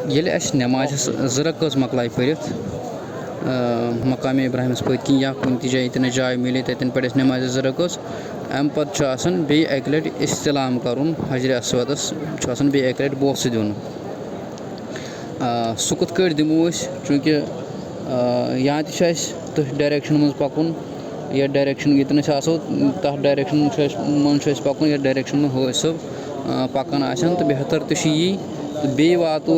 येले अस नमाज ज़रक़ मकलाई पढ़ित मकाम इब्राहिमस पत्कि या कुन जाए इतने जाए मिले तन पे नमाज ज़रक़ अम पे बे अक लट इस्तिलाम कर हजर असवदस बे अक लट बोस दिन सह कत दमो चूँकि यहाँ तथ डायरेक्शन मज पकुन ये डायरेक्शन यतन आसो तथ डायरेक्शन मज पकुन ये डायरेक्शन में हो सब पकान तो बेहतर तो यी तो बे वातो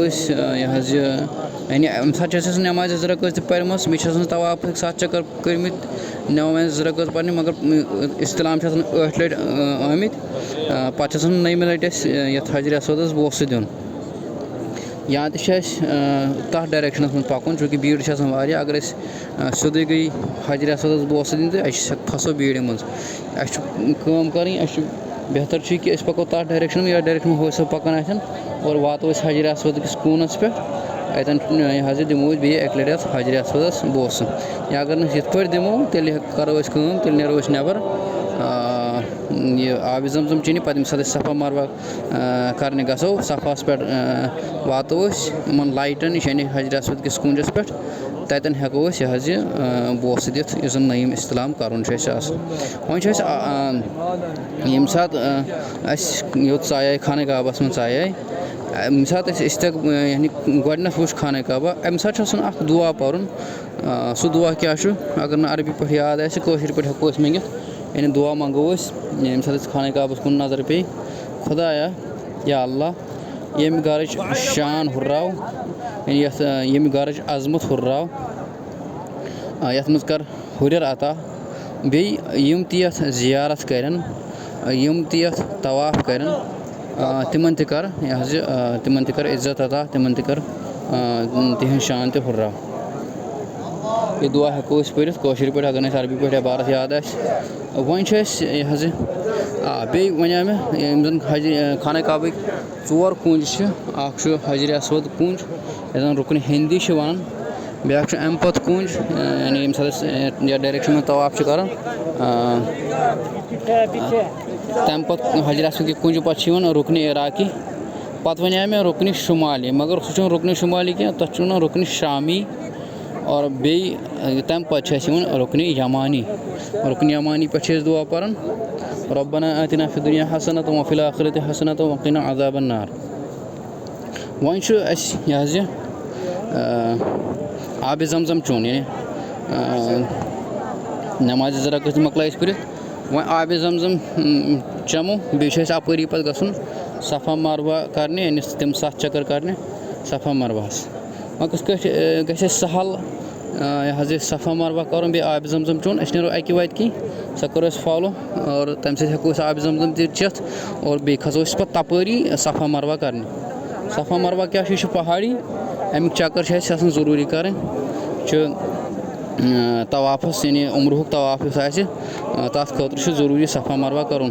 यानी अम सात नमाज ज़रक़ पर्म मे तवाफ सात चक्कर कर्मित नमाज ज़रक़ पढ़ने मगर इस्तिलाम ठ लट आमित पे नईम लट ये हजर असवदस बोस दिन यहाँ तथ डायरेक्शन मज पकुन चूँकि भीड़ अगर सोदे गई हजर असवदस बोस दिन तो फसो भीड़ मज कर बेहतर कि पको तथ डायरेक्शन में या डायरेक्शन हो सब पकान और वातो हजर असवद किस कूनस पे अतन यह दमो बे अक लट हजर असवदस बोस या अगर ये दमो तेल करो तेल नेरो नबर यह आब जमजम चीन पे सात सफ़ा मरवा करने गो सफ़ास पे वातो इन लाइटन नश यानी हजर असवद किस कूंजस पे तन हेको यह बोस दिथ नईम इस्तिलाम कर वे सात योत चाय खाने काबस में चाय अम सात यानी गडनथ वो खाने काबा अम सात दुआ पर सह दुआ क्या अगर ना अरबी पे याद आशर पे हेको मंगित यानी दुआ मंगो ये सात खाने काबस कुन नजर पे खुदाया या अल्लाह ये घर शान हुर्राव यानी ये घर अजमत हुर्राव ये मज कर हुर अता बे यथ जियारत करन तवाफ करन तिमन कर तिमन कर इज्जत अता तिमन कर तिहन शान तो हुर्राव ये दुआ हेको पढ़ पे अगर अरबी पे बारत याद वन बे वन मे हज खाना काबक 4 कुंज हजर असवद कुंज ये रुकन हिंदी वन ब्या अम पत कुंज यानी ये सात या डायरेक्शन में तवाफ कर तम पे हजर असवद कुंज पे रुकन इराकी पत वन मे रुकन शुमाली मगर सह रुकन शुमाली क्या तथ रुकन शामी और बे तम पे रुकन यमानी पे दुआ पर रब्बना आतिना फि दुनिया हसनत व फिल आखिरति हसनत व क़िना अज़ाबन नार वन यह आब जमजम चोन यानी नमाज ज़रक़ मकल पढ़ वो आब जमजम चमो बे अपरी पे गन सफ़ा मरवा करने यानी तम 7 चक्कर करने सफ़ा मरवास वह गि सहल यह सफ़ा मरवा कर बे आब जमजम चोन नो अकि वत कि सह कर फॉलो और तम हेको आब जमजम चेथ और बे खसो पे तपरी सफ़ा मरवा करने सफ़ा मरवा क्या पहाड़ी अमिक चक्कर ज़रूरी कर तवाफस यानी उम्र तवाफ तथ खतर ज़रूरी सफ़ा मरवा कर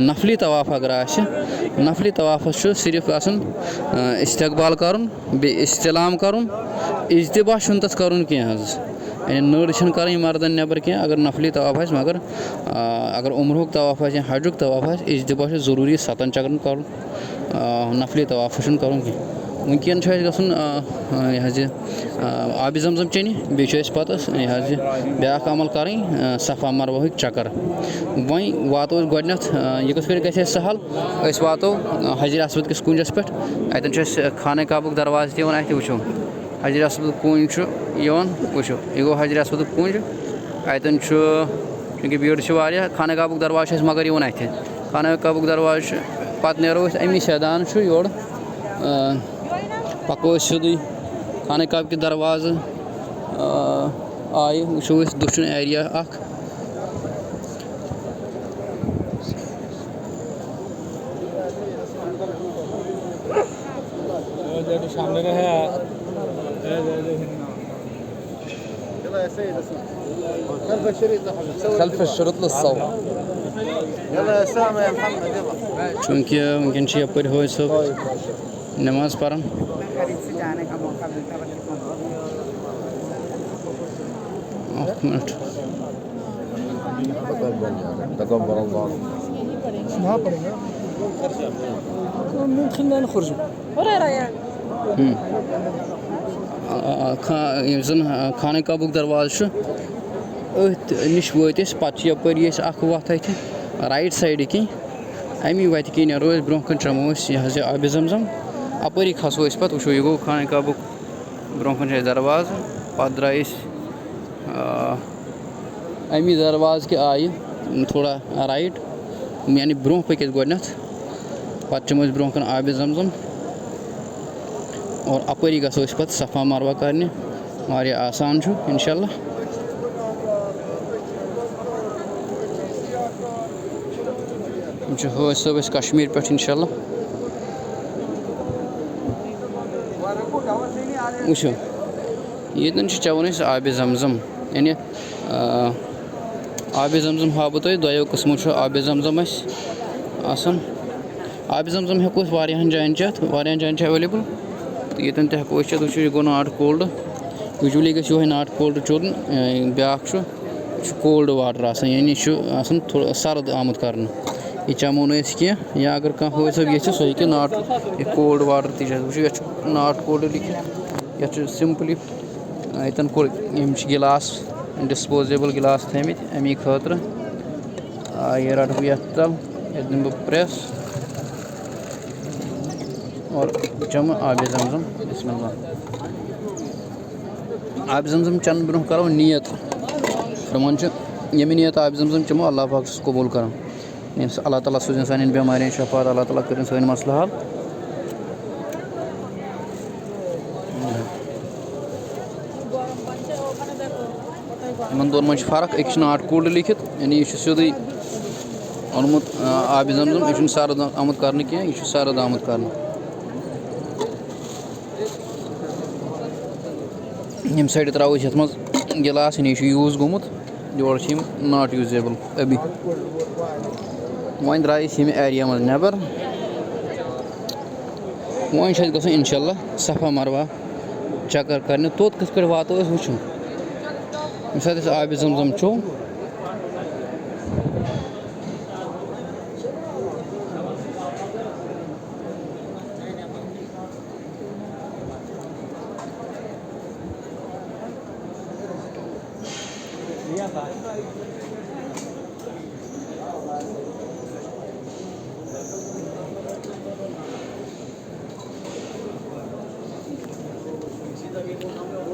नफली तवाफ अगर नफली तवाफस सिर्फ इस्तकबाल कर इस्तिलाम कर इज्तिबा तथ कर यानी नड़ कर मर्दन नबर क्या अगर नफली तवाफ मगर अगर उम्र तवाफ हज तवाफ इज्तिबा ज़रूरी 7 चक्कर कर नफली तवाफ कर वनकन गि आब जमजम चेन बे पत यह ब्या अमल कर सफ़ा मरवा चक्कर वहीं वातो गडनथ यह कस ग सहल वातो हजर असवद किस कुंजस पे अतन खाना काबुक दरवाज तक वो हजर असवद कुंज वो यह गो हजर असवद कुंज अतन चूँकि भीड़ खाना काबुक दरवाज मगर अत खाना काबुक दरवाज पे नेरो अमी सैदान योर पको सीधे खाना काब के दरवाज आए वो दुशन एरिया خلف الشريط للصوت يلا يا سامي يا محمد يلا चूँकि वनकन यपर हो सब नमाज पढ़ान मिनट تكبر الله ممكن نخرج ورا يعني खाने काबुक दरवाज़ अथ नश वत पे यपरी वत अत राइट साइड कि अमी वत कि नो ब्रो कन चमो यह आब जमजम अपरी खसो पे वो यह गो खाने काबुक ब्रो कन दरवाज़ पे द्राय अमी दरवाज़ के आय थोड़ा राइट यानी ब्रो पक गोडनथ पे चमो ब्रो कन आब जमजम और अपरी गो पे सफ़ा मरवा करने वारिया आसान इंशाल्लाह। हो सब कश्मीर पे इंशाल्लाह वो ये चवन आब जमजम यानी आब जमजम हा बह तुम दो कस्मों आब जमजम आब जमजम हेको वारियाहन जायन चेत वारियाहन जायन एवेलेबल तो ये हेको चेत वो गो नॉट कोल्ड यूजुअली गो नॉट कोल्ड चोन ब्या कोल्ड वाटर यानी थोड़ा सर्द आमुद कर यह चमो न क्या अगर कह हो सब ये सो हे नॉट कोल्ड वाटर वो नॉट कोल्ड लिखित ये सिंपली यन कोर गिलास डिस्पोजेबल गिलास थमित अमी खतर ये रट बह ये तल ये दिन बह प्रेस और चम आब जमजम बिस्मिल्लाह। आब जमजम चन ब्रो करो नियत दपान यम नियत आब जमजम चमो अल्लाह पाक कबूल कर अल्लाह ताला सोजन सान बेमारियन शफात अल्लाह ताला कर सन मसला हल। इन दोन मज फ़र्क एक नॉट कोल्ड लिखित यानी यह सीधे ओनमुत आब जमजम यह सर्द आमुद कर यह सर्द आमुद कर यम साइड त्रो ये मज गिलास यह यूज़ गोमुत योर नॉट यूजेबल अभी वन द्राय एरिया मज नबर वन गो इंशाल्लाह सफ़ा मरवा चक्कर करने तोत कथ पे वातो वो ये आब जमजम चो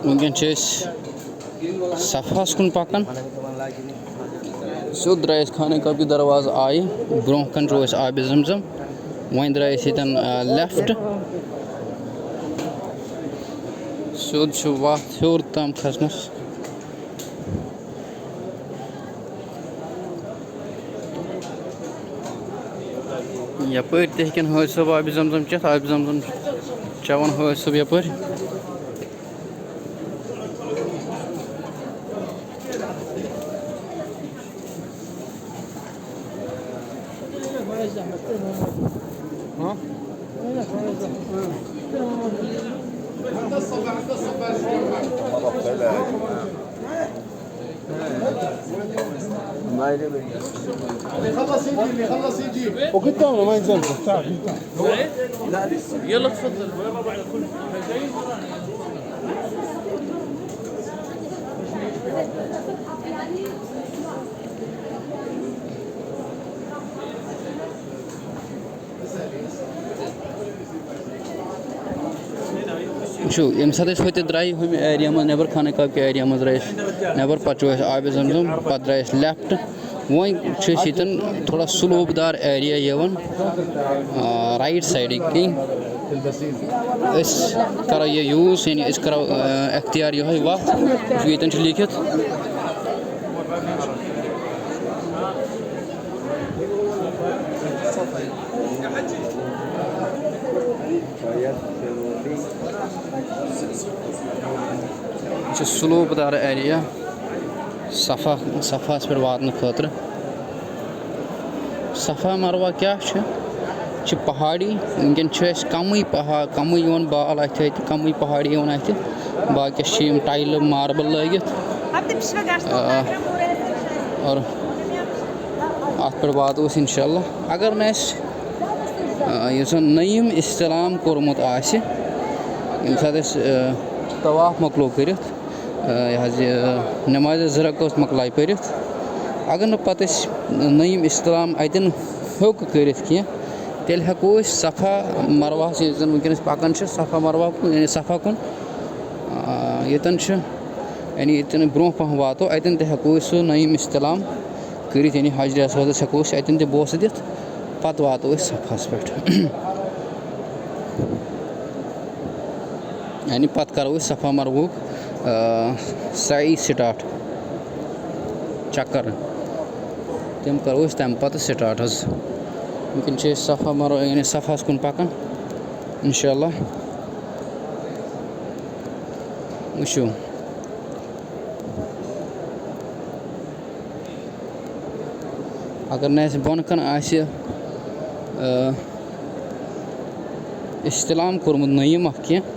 वनकन सफ़ास कुन पकान सोद द्राय खाने का दरवाज़ आय ब्रो कन रो आब जमजम वन द्राय यन लेफ्ट सोद वत हर तम खसनस यपर तहन हो सब आब जमजम चेत आब जमजम चवन हो सब यपर خلص يجي وقدامنا ما ينزل تعال يلا تفضل यम सात होते द्राय हम एरिया मज नबर खाने काब के एरिया मज द्राय नबर पे आब जमजम पे द्राय लेफ्ट वह थोड़ा स्लोपदार एरिया राइट साइड कहीं करो ये यूज़ यानी करो अख्तियार ये वत ये लिखित स्लोपदार एरिया सफ़ास पे वातन खतर सफ़ा मरवा क्या पहाड़ी वनकन कम कम बाल अत कम पहाड़ी अत बाकी टाइल मार्बल लगित और अत पे वातो इंशाल्लाह अगर न नयम इस्लाम कोर्मुत यम साथ तवाफ मकलो कर नमाज ज़रक मकलाय पर अगर न पत नईम इस्लाम अतन होक कर तेल हेको सफ़ा मरवा वनस पकान सफ़ा मरवा यानी सफ़ा कुन यतन यानी यतन ब्रो पह वातो अतन हेको सह नईम इस्लाम कर यानी हजर असवदस हेको अतन बोस दिथ पत वातो सफ़ास पे यानी पत करो सफ़ा मरवुक साई स्टार्ट चक्कर तम करो तम पत स्टार्ट वुनकन सफ़ा मरवा यानी सफ़ास कुन पकान इंशाअल्लाह वुचो अगर न बन कन इस्लाम कोर्मुत नईम कह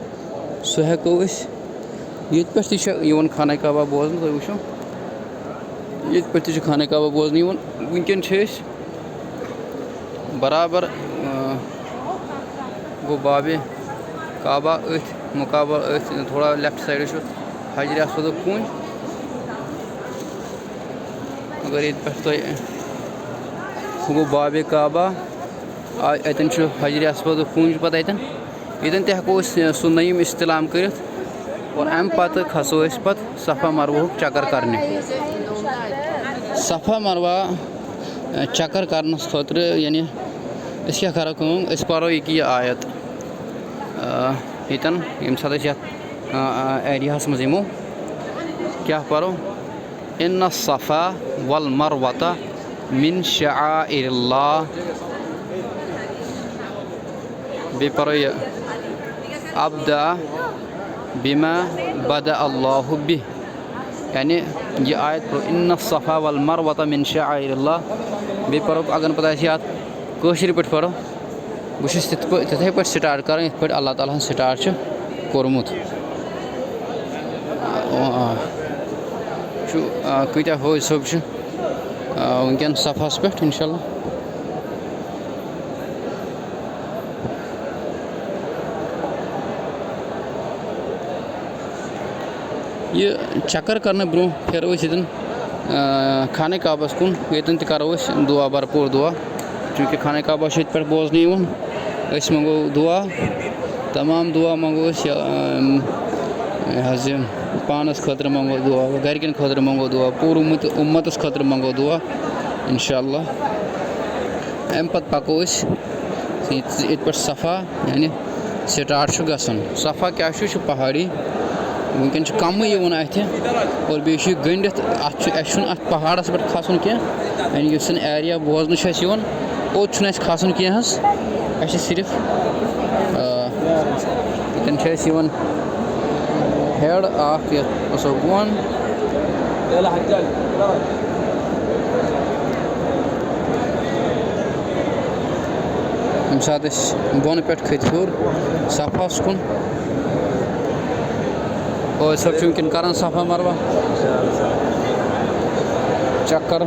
सह हेको ये पे खाना काबा बोजन तुम वो ये पे खाना काबा बोजन वनकन बराबर गो बाबे काबा मुकाबल थोड़ा लेफ्ट साइड हजर असवद कूंज अगर ये पे गो बाबे काबा अतन हजर असवद कूंज पे यतन हेको सह नईम इस्लाम कर और अम पत खसो पत सफ़ा मरवा चक्कर करने सफ़ा मरवा चक्कर करनस खतर यानी क्या करो पो ये आयत यतन यम सात एरिया मज यमो क्या पो इन्न सफ़ा वल मरवता मिन शआइरिल्लाह बे पो ये अब्दा बिमा बदा अल्लाहु बिह यानी ये आयत पढ़ो इन्न सफ़ा वल मरवता मिन शआइरिल्लाह बे पढ़ो अगर पता याद कशर पे पढ़ो बहुत तथे पे स्टार्ट कर ये अल्लाह ताला स्टार्ट कोर्मुत कत्या हो सब वनकन सफ़ास पे इंशाअल्लाह ये चक्कर करने ब्रो फिर यतन खाने काबस कुन यतन करो दुआ भरपूर दुआ चूँकि खाने काबा पे बोजन मंगो दुआ तमाम दुआ मंगो पानस खतर मंगो दुआ गरकन खतर मंगो दुआ पूर उम्मतस खतर मंगो दुआ इंशाअल्लाह अम पत पको ये पे सफ़ा यानी स्टार्ट गसन सफ़ा क्या पहाड़ी वनकन कम अत और बे गंडित अत पहाड़स पे खसन कह यानी एरिया बोजन ओत खसन कह सिर्फ यतन हेड आफ बोन यम सात बोन पे खत हूर सफ़ास कुन और सब वनकन कर सफ़ा मरवा चक्कर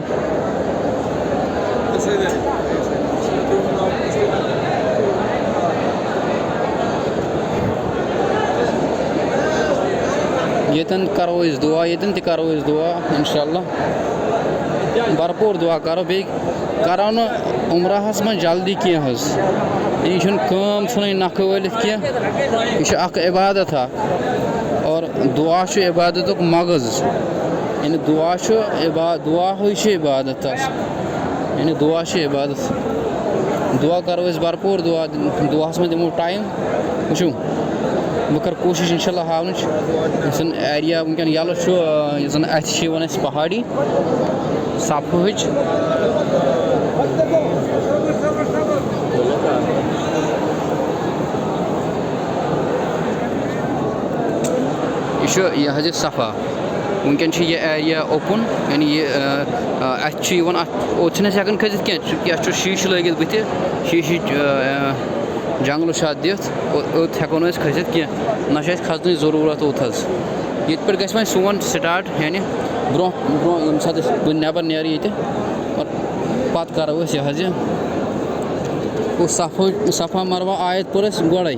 यतन करो दुआ यतन करो दुआ इंशाअल्लाह भरपूर दुआ करो बे करो न उम्राहस में जल्दी कह यह सन नख वलित कह यह इबादत और दुआ इबादत मगज यानी दुआ इबादत यानी दुआ इबादत दुआ करो भरपूर दुआ दुआस में दिमो टाइम वो बह कर कोशिश इंशाअल्लाह हावन एरिया वनकन यल अत पहाड़ी सफ़ यह सफ़ा वनकन ये एरिया ओपन यानी ये ओत हेकान खत कह शीश लगित बुत शीश जंगल दिथ ओत हेको खत कह ना खसन ज़रूरत ओत ये पे गो सोन स्टार्ट यानी ब्रो ब्रो यम सात नबर नीर ये और पत करो यह सफ़ा मरवा आयत पर गोड़े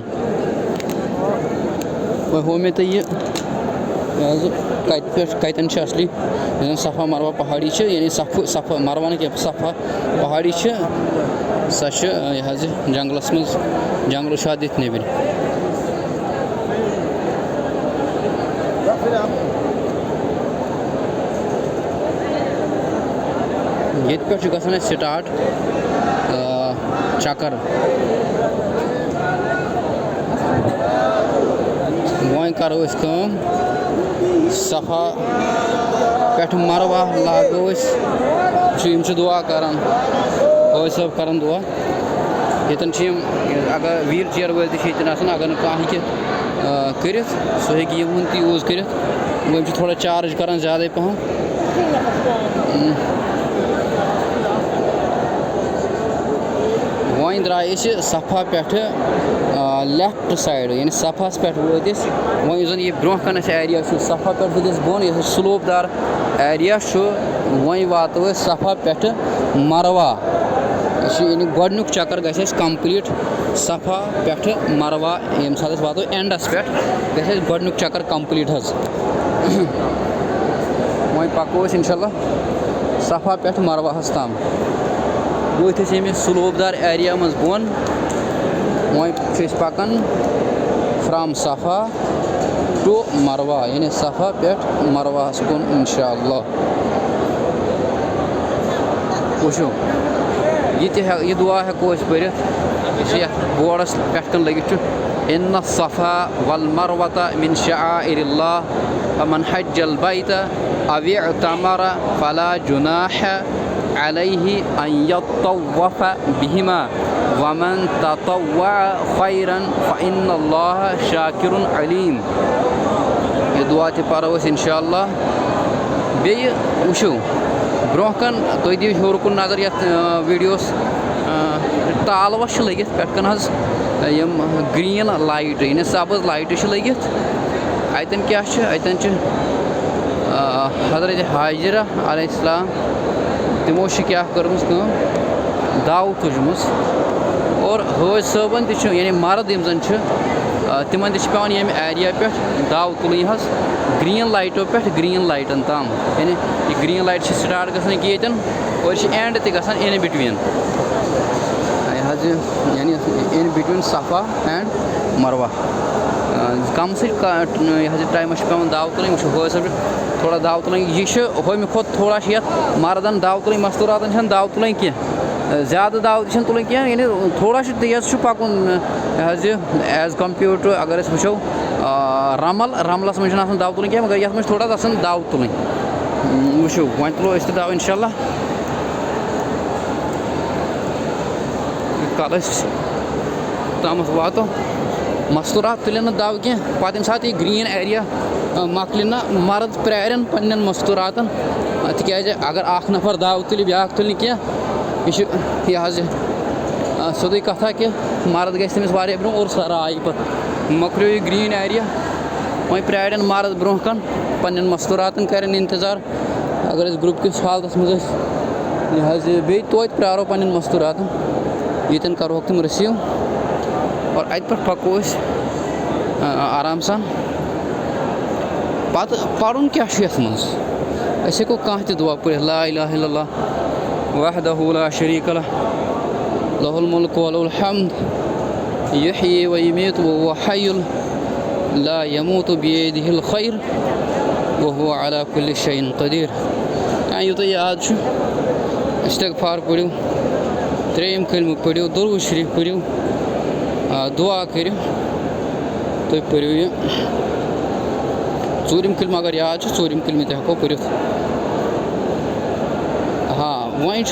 वह हो मे तो ये कतन असली सफ़ा मरवा पहाड़ी यानी सफ़ा मरवा न सफ़ा पहाड़ी सह जंगलस मज जंगल शाद नबर ये पे गसान स्टार्ट चक्कर वह करो सफ़ा पे मरवा लागो दुआ करान ओज सब कर दुआ यतन अगर व्हील चेयर वल अगर कह कर सह हे यूज़ कर थोड़ा चार्ज करान ज़्यादा पहन वहीं द्राय सफ़ा पे लेफ्ट साइड यानी सफ़ा पे वो वह ये ब्रोह कन एरिया सफ़ा पे बोन यह स्लोपदार एरिया वहीं वातो सफ़ा पे मरवा यानी गोडनुक चक्कर गए कंप्लीट सफ़ा पे मरवा ये सात वातो एंडस पे गए गोडनुक चक्कर कंप्लीट वहीं पको इंशाल्लाह सफ़ा पे मरवा ताम वो स्लोपदार एरिया मज बोन वहीं पकान फ्राम सफ़ा टू मरवा यानी सफ़ा पे मरवा कुन इंशाअल्लाह वो ये दुआ हेको पर बोर्डस पे लगित इन्ना सफ़ा वल मरवता मिन शआइरिल्लाह फमन हज्जल बैत अव इअतमरा फला जुनाह अलैहि अन यतव्वफ़ बिहिमा वमन ततव्वअ खैरन फ़इन्नल्लाह शाकिरुन अलीम ये दुआ परो इंशाअल्लाह बे वो ब्रोह कन तुम दिव हूर कुन नजर ये वीडियोस तालवस लगित पे ग्रीन लाइट यानी सब्ज लाइट लगित अतन क्या अतन हजरत हाजिरा अलैहिस्सलाम तमो क्या कर्म दाव तुजम और हज सबन यानी मर्द यम तिमन पेवान ये एरिया पे दाव तुल ग्रीन लाइटों पे ग्रीन लाइटन ताम यानी ये ग्रीन लाइट स्टार्ट गसान ये और एंड तक इन बिटवीन यानी इन बिटवीन सफ़ा एंड मरवा कम से टाइम पे दाव तुल हो सब थोड़ा दाव तुल यह होम खुद थोड़ा मर्दन दाव तुल मस्तूरातन दाव तुल कह ज़्यादा दाव तुल कह यानी थोड़ा तेज पकुन एज कम्पेयर टू अगर वो रमलस मज दाव तुल कह मगर ये थोड़ा दाव तुल वो वो तुलो दाव इंशाल्लाह कल तम वातो मस्तूरात तुलन दाव कह पे सात ये ग्रीन एरिया मकल ना मर्द प्रारन पन्न मस्तूरातन तक अगर नफर दाव तुल ब्या तुल कह यह सोदी कथा कि मर्द गई ब्रो और सर आई पे मकलो यह ग्रीन एरिया वहीं प्रारन मर्द ब्रो कन पन्न मस्तूरातन कर इंतजार अगर ग्रुप किस हालत मज बे तोत प्रारो पन्न मस्तूरातन ये करो तुम रिसीव और अत पे पको आराम सान पत पढ़ क्या मज हेको कह दुआ पढ़ ला इलाहा इल्लल्लाह वहदहु ला शरीक लह लहुल मुल्क वलहुल हम्द युह्यी व युमीतु व हुवा हय्युन ला यमूतु बियदिहिल खैर व हुवा अला कुल्लि शैइन क़दीर यूत याद इस्तिग़फ़ार पढ़ो त्रेम कलम पढ़ो दुरूद शरीफ पढ़ो दुआ करो तुम पढ़ो यह चूरिम कलम अगर याद चूरिम कलम हेको पढ़ हाँ वहीं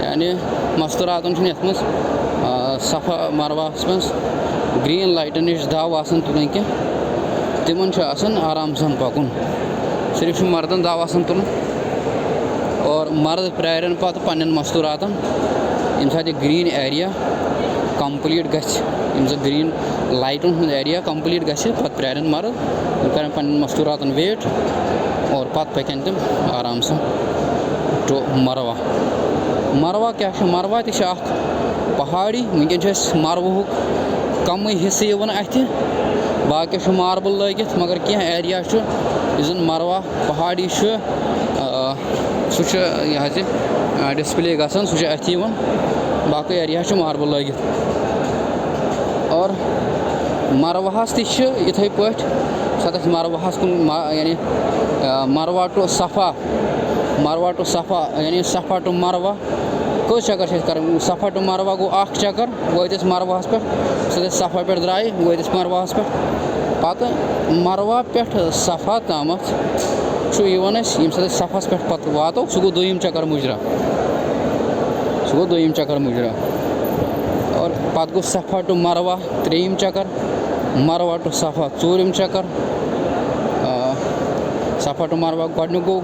यानी मस्तूरातन ये सफ़ा मरवास मज ग्रीन लाइटन नश दाव तुल कह तिमन आराम सान पकुन सिर्फ मर्दन दाव तुल और मर्द प्रारन पत पन्न मस्तूरातन यम सात ग्रीन एरिया कंप्लीट गम ग्रीन लाइटन एरिया कंप्लीट गत प्रारन मर्द कर पन्न मस्तूरातन वेट और पत पकन तम आराम सान टू मरवा मरवा क्या मरवा तह पहाड़ी वनकन मरवुक कम हिस्से अथ बाकी मार्बल लगित मगर कह एरिया जन मरवा पहाड़ी सह डिस्प्ले गसान सह अथ बाकी एरिया मार्बल लगित और मरवाहस तथे पे सत मरवाहस कुन यानी मरवा टू सफ़ा यानी सफ़ा टू मरवा कस चक्कर कर सफ़ा टू मरवा गो चक्कर वतिस मरवाहस पे सत सफ़ा पे द्राय वतिस मरवाहस पे पत मरवा पे सफ़ा तम ये सफ़ास पे पत वातो सह गो दोयम चक्कर मुजरा और पत गो सफ़ा टू मरवा त्रेयम चक्कर मरवा टू सफ़ा चूरम चक्कर सफ़ा टू मरवा गो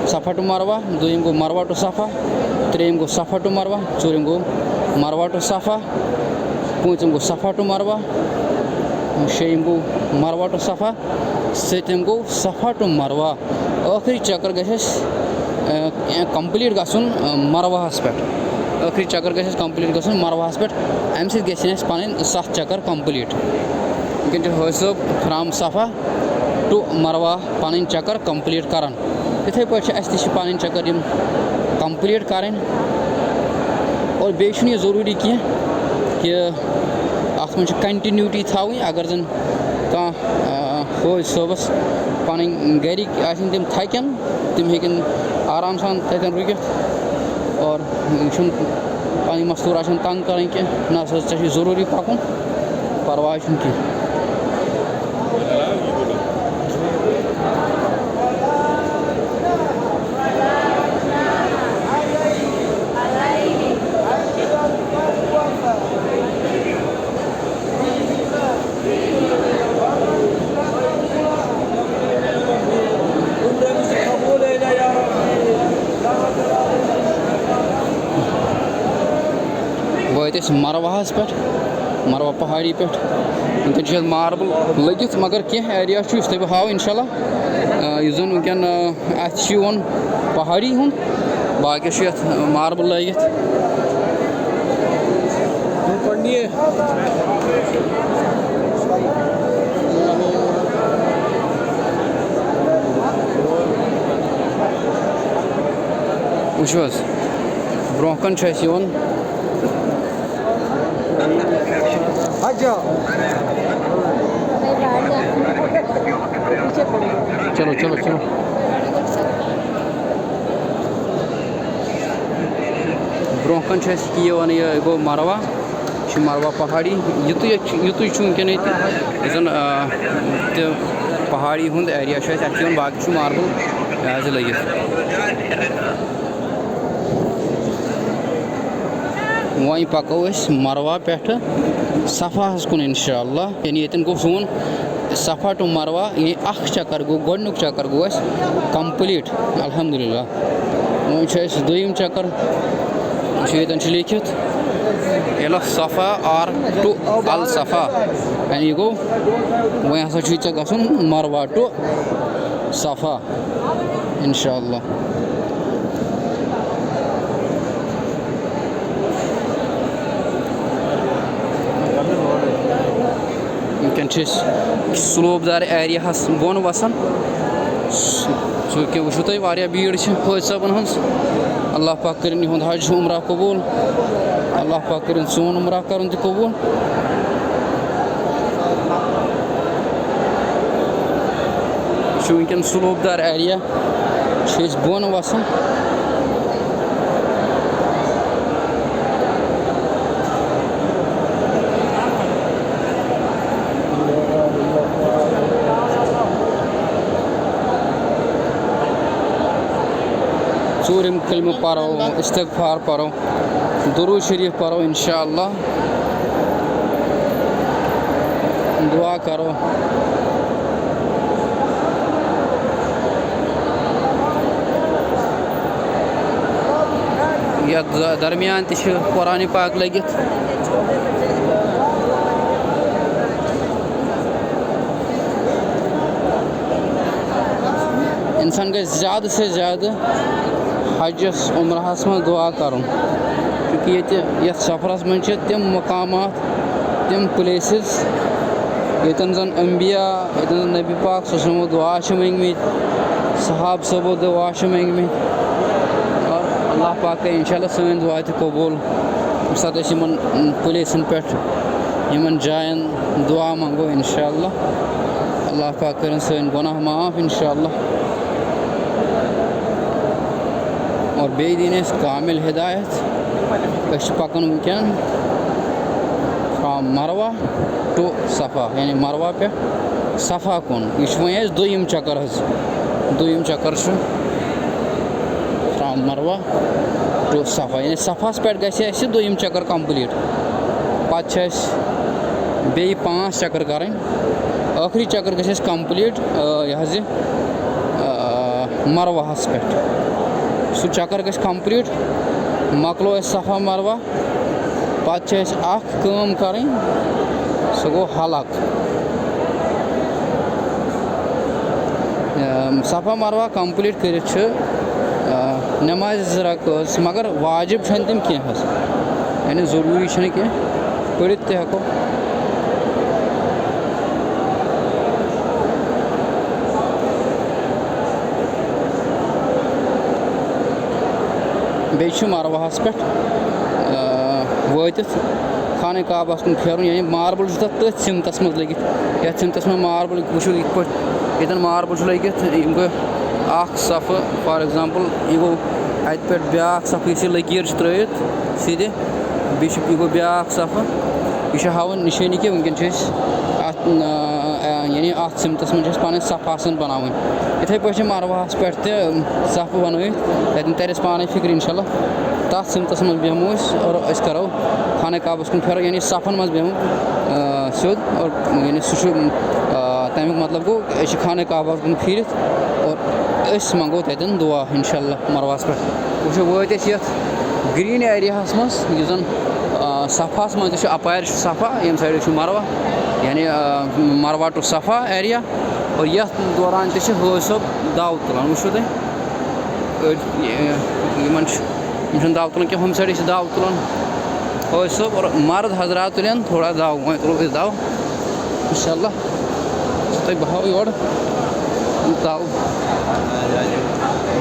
सफ़ा टू मरवा दोयम गो मरवा टू सफ़ा त्रेयम गो सफ़ा टू मरवा चूरम गो मरवा टू सफ़ा पूंचम गो सफ़ा टू मरवा शेयम गो मरवा टू सफ़ा सतम गो सफ़ा टू मरवा आखिरी चक्कर गस कंप्लीट गसन मरवाहस पे आखिरी चक्कर गस कंप्लीट गसन मरवाहस पे अम सत पन 7 चक्कर कंप्लीट वह हसब फ्राम सफ़ा टू मरवा पन चक्कर कंप्लीट करान इथे पे पन चक्कर कंप्लीट करें और बेच ये ज़रूरी कह कि अत मन कंटिन्यूटी थी अगर जन कह फौज सबस पन गरिक तम थकन तम हेकन आराम सान तथन रुकित और पन मस्तूर तंग कर ना ज़रूरी पकुन परवाह कह वतिस मरवाहस पे मरवा पहाड़ी पे वह मार्बल लगित मगर कह एरिया तुम हाव इंशाल्लाह जन वनकन अत पहाड़ी हूँ बाकी मार्बल लगित वो ब्रोकन चलो चलो चलो ब्रोकन ये गो मरवा मरवा पहाड़ी युत वनकन जन पहाड़ी हूँ एरिया अत बाकी मार्बल लगित वहीं पको मरवा पे सफ़ाहस कुन इंशाअल्लाह यानी ये गो सोन सफ़ा टू मरवा यानी चक्कर गो गोडनुक चक्कर गो कंप्लीट अल्हम्दुलिल्लाह वो दोयम चक्कर ये लिखित एल सफ़ा आर टू अल सफ़ा यानी गो वह हसा गसन मरवा टू सफ़ा इंशाअल्लाह वनकन स्लोपदार एरिया बोन वसान चूँकि वो तुम भीड़ फौज साबन हज अल्लाह पाक कर हज उमरा कबूल अल्लाह पाक कर सोन उमरा कर कबूल वनकन स्लोपदार एरिया बोन वसान चूरम कलम पढ़ो इस्तगफार पढ़ो दुरूद शरीफ पढ़ो इंशाअल्लाह दुआ करो या दरमियान कुरान पाक लगित इंसान गए ज़्यादा से ज़्यादा हजस उम्रहस में दुआ कर क्योंकि ये सफ़रस में तम मकामात तम प्लेसेस यतन जन अम्बिया यतन जन नबी पाक सल्लल्लाहु दुआ मंगमित सहाब सबो दुआ मंगमित और अल्लाह पाक करे इंशाल्लाह सन दुआ कबूल सात प्लेसन पे इन जायन दुआ मंगो इंशाल्लाह अल्लाह पाक कर सन गुनाह माफ़ इंशाल्लाह और बे दिन कामिल हिदायत पकन वनकन फ्राम मरवा टू सफ़ा यानी मरवा पे सफ़ा कुन यह वो दोयम चक्कर दोयम चक्कर फ्राम मरवा टू सफ़ा यानी सफ़ास पे गि दोयम चक्कर कंप्लीट पे बे 5 चक्कर करें आखिरी चक्कर गि कंप्लीट यह मरवाहस पे सह चक्कर गि कंप्लीट मकलो सफ़ा मरवा पे कम करें सह गो हलक सफ़ा मरवा कंप्लीट कर नमाज रकात मगर वाजिब तम कह यानी ज़रूरी कह पढ़ हेको बे मरवाहस पे वातित खाने काबस कुन फेरुन यानी मार्बल तथ सिमतस मज लगित ये सिमतस में मार्बल वो ये मार्बल लगित गो सफ़ फॉर एग्जांपल यह गो अत पे ब्या सफ़ इस लकीर त्रित सीधे बे गो ब्या सफ़ यह हावन निशानी कि वनकन यानी अत सिमतस में पे सफ़ बनाव इथे पे मरवाहस पे सफ़ बन तन तर पाने फिक्र इंशाल्लाह तथ सिमतस मज बेहमो और करो खाने काबस कुन फेरो यानी सफ़न मज बेहमो सिद और यानी सह तमिक मतलब गो खाने काबस कुन फिर और मंगो तन दुआ इंशाल्लाह मरवास पे वो वात ग्रीन एरिया मज जन सफ़ास मज अपार सफ़ा यम साइड मरवा यानी मरवा टू सफ़ा एरिया और ये दौरान हाज सब दाव तुलान वो तुम दाव तुलान क्या हम साइड दाव तुलान हाज सब और मर्द हजरात तुलन थोड़ा दाव वो तुलो दाव इंशाल्लाह तुम बहाव योर दाव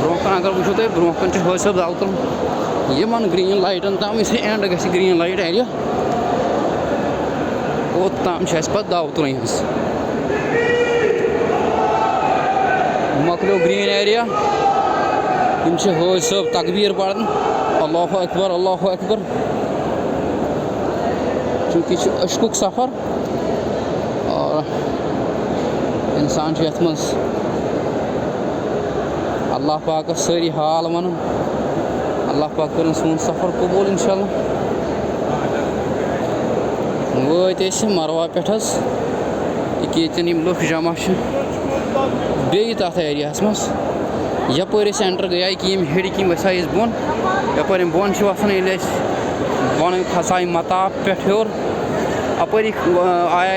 ब्रोकन अगर वो तुम ब्रोकन हाज सब दाव तुलान यमन ग्रीन लाइटन तम ये एंड ग ग्रीन लाइट एरिया ओताम पे दाव तुलन मकलो ग्रीन एरिया यम हाज सब तकबीर पढ़ अल्लाहु अकबर चूँकि अशकुक सफ़र और इंसान ये मज अल्लाह पाक सारी हाल वन अल्लाह पाक कर सोन सफ़र कबूल इंशाल्लाह वात मरवा पे ये लुक जमा बे तथ एरिया मज यपर एंटर गया कि हेड़ कि वसा बोन यपर बोन वसान बोन खसाई मताब पे हर अपर आया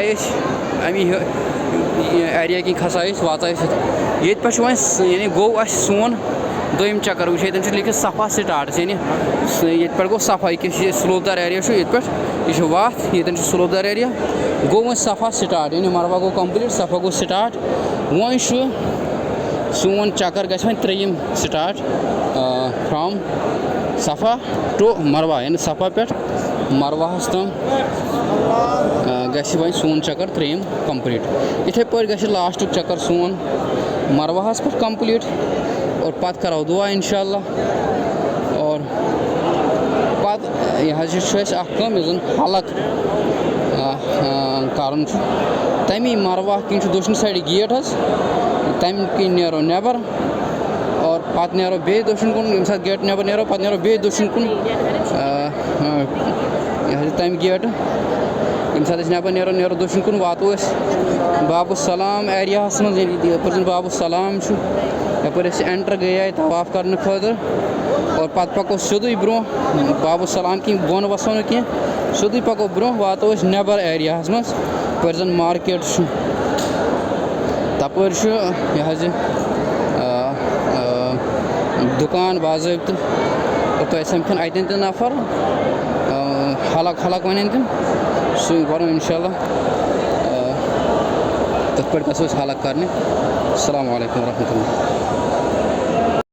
अमी एरिया कि खसा वाता ये पे यानी गो सोन दोयम चक्कर वो ये लिखित सफ़ा स्टार्ट यानी ये पे गो सफ़ा ये स्लोपदार एरिया ये पे यह वत ये स्लोपदार एरिया गो वो सफ़ा स्टार्ट यानी मरवा गो कंप्लीट सफ़ा गो स्टार्ट वो सोन चक्कर गि त्रेयम स्टार्ट फ्राम सफ़ा टू मरवा यानी सफ़ा पे मरवाहस तम गि सोन चक्कर त्रेयम कंप्लीट इथे पे गि लास्ट चक्कर सोन मरवाहस पे कंप्लीट और पत करो दुआ इंशाल्लाह और पत यह कम जन हलक कर तमी मरवा किन दोशन साइड गेट तम किन नेरो नेबर और पत नेरो बे दोशन कुन यम साथ गेट नेबर नेरो पत नेरो बे दोशन कुन यह तम गेट यम साथ नेबर नेरो नेरो दोशन कुन वातो बाबू सलाम एरिया मज यपर बाबू सलाम यपर एंटर गया तवाफ करने खुद और पत पको सोदुई ब्रो बाबू सलाम कि बोन वसो न कह सोदुई पको ब्रो वातो नेबर एरिया मज पर जन मार्केट तपर यह दुकान बाज़ाब्त और तो समखन अतन नफर حلق ونن تِم سُے کَرو اِنشاءاللہ تٔتھۍ پٮ۪ٹھ گژھو أسۍ حلق کَرنہِ السلام علیکُم ورحمتہ اللہ